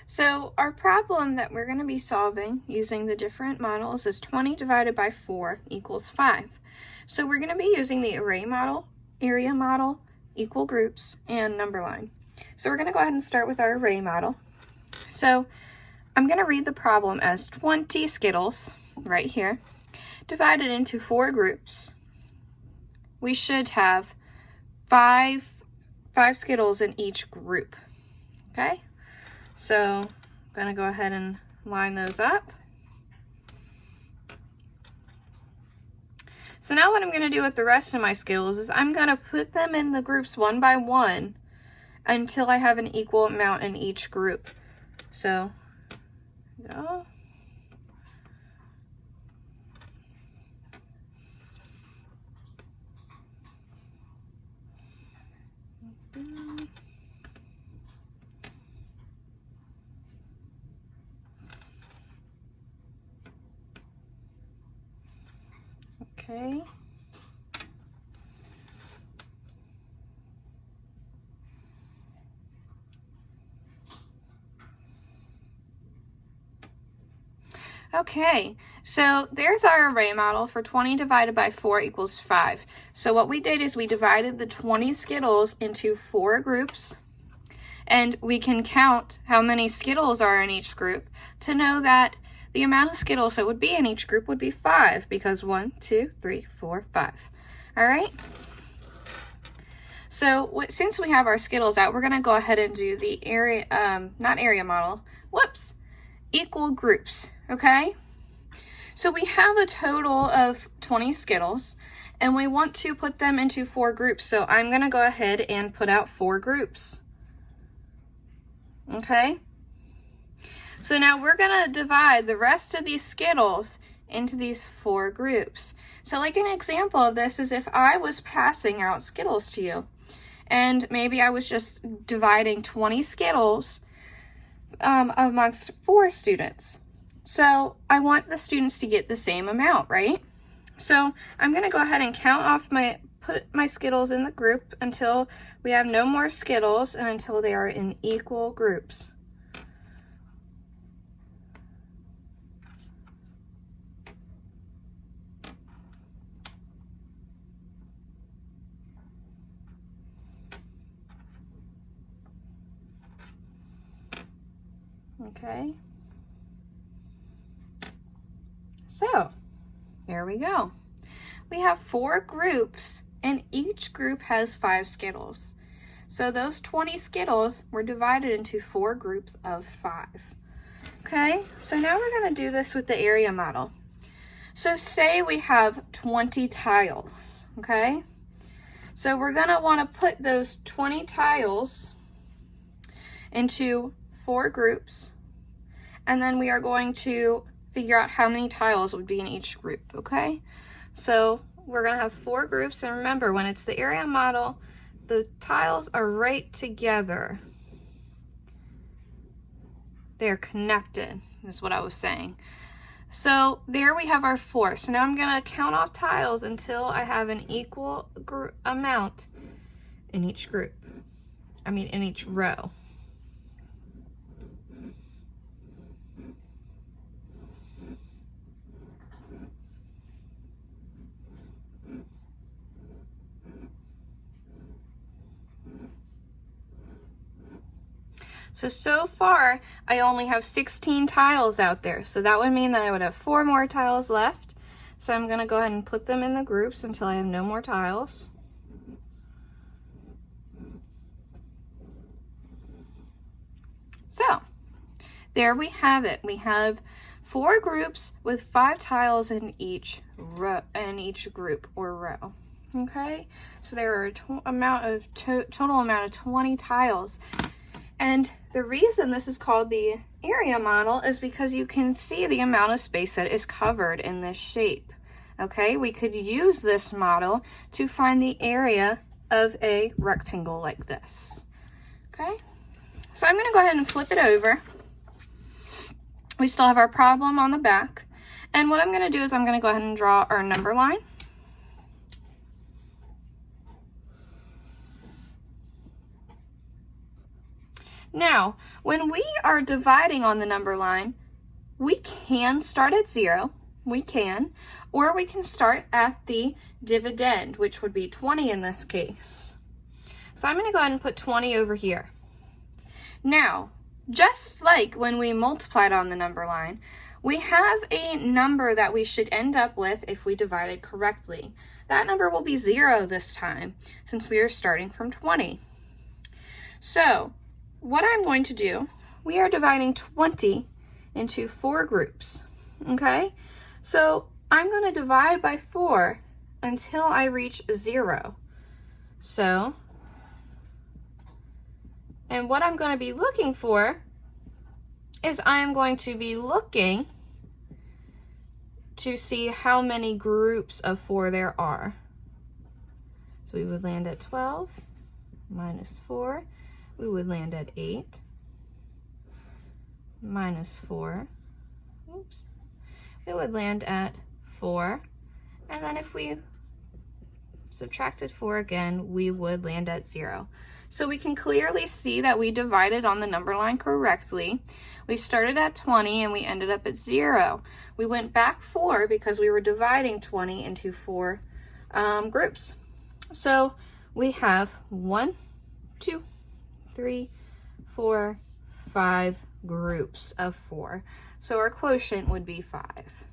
So our problem that we're going to be solving using the different models is 20 divided by 4 equals 5. So we're going to be using the array model, area model, equal groups, and number line. So we're going to go ahead and start with our array model. So I'm going to read the problem as 20 Skittles, right here, divided into 4 groups. We should have five Skittles in each group, okay? So I'm going to go ahead and line those up. So now what I'm going to do with the rest of my Skittles is I'm going to put them in the groups one by one until I have an equal amount in each group. So, go. Okay. Okay, so there's our array model for 20 divided by 4 equals 5. So what we did is we divided the 20 Skittles into 4 groups, and we can count how many Skittles are in each group to know that the amount of Skittles that would be in each group would be 5, because 1, 2, 3, 4, 5. All right? So since we have our Skittles out, we're going to go ahead and do the equal groups, okay? So we have a total of 20 Skittles, and we want to put them into 4 groups. So I'm going to go ahead and put out 4 groups, okay? So now we're going to divide the rest of these Skittles into these 4 groups. So like an example of this is if I was passing out Skittles to you, and maybe I was just dividing 20 Skittles amongst 4 students. So I want the students to get the same amount, right? So I'm going to go ahead and put my Skittles in the group until we have no more Skittles and until they are in equal groups. Okay. So, there we go. We have 4 groups, and each group has 5 Skittles. So those 20 Skittles were divided into 4 groups of 5. Okay, so now we're going to do this with the area model. So say we have 20 tiles, okay? So we're going to want to put those 20 tiles into 4 groups, and then we are going to figure out how many tiles would be in each group, okay? So we're going to have 4 groups, and remember, when it's the area model, the tiles are right together. They're connected, is what I was saying. So there we have our 4. So now I'm going to count off tiles until I have an equal amount in each group. In each row. So far, I only have 16 tiles out there. So that would mean that I would have 4 more tiles left. So I'm going to go ahead and put them in the groups until I have no more tiles. So, there we have it. We have 4 groups with 5 tiles in each group or row. Okay? So there are a total amount of 20 tiles. And the reason this is called the area model is because you can see the amount of space that is covered in this shape. Okay, we could use this model to find the area of a rectangle like this. Okay, so I'm going to go ahead and flip it over. We still have our problem on the back. And what I'm going to do is I'm going to go ahead and draw our number line. Now, When we are dividing on the number line, we can start at 0, we can, or we can start at the dividend, which would be 20 in this case. So I'm going to go ahead and put 20 over here. Now, just like when we multiplied on the number line, we have a number that we should end up with if we divided correctly. That number will be 0 this time, since we are starting from 20. So, what I'm going to do, we are dividing 20 into 4 groups, okay? So, I'm going to divide by 4 until I reach 0. So, and what I'm going to be looking for is I am going to be looking to see how many groups of 4 there are. So we would land at 12 minus 4. We would land at 8 minus 4. Oops. We would land at 4. And then if we subtracted 4 again, we would land at 0. So we can clearly see that we divided on the number line correctly. We started at 20 and we ended up at 0. We went back 4 because we were dividing 20 into 4 groups. So we have 1, 2, 3, 4, 5 groups of 4. So our quotient would be 5.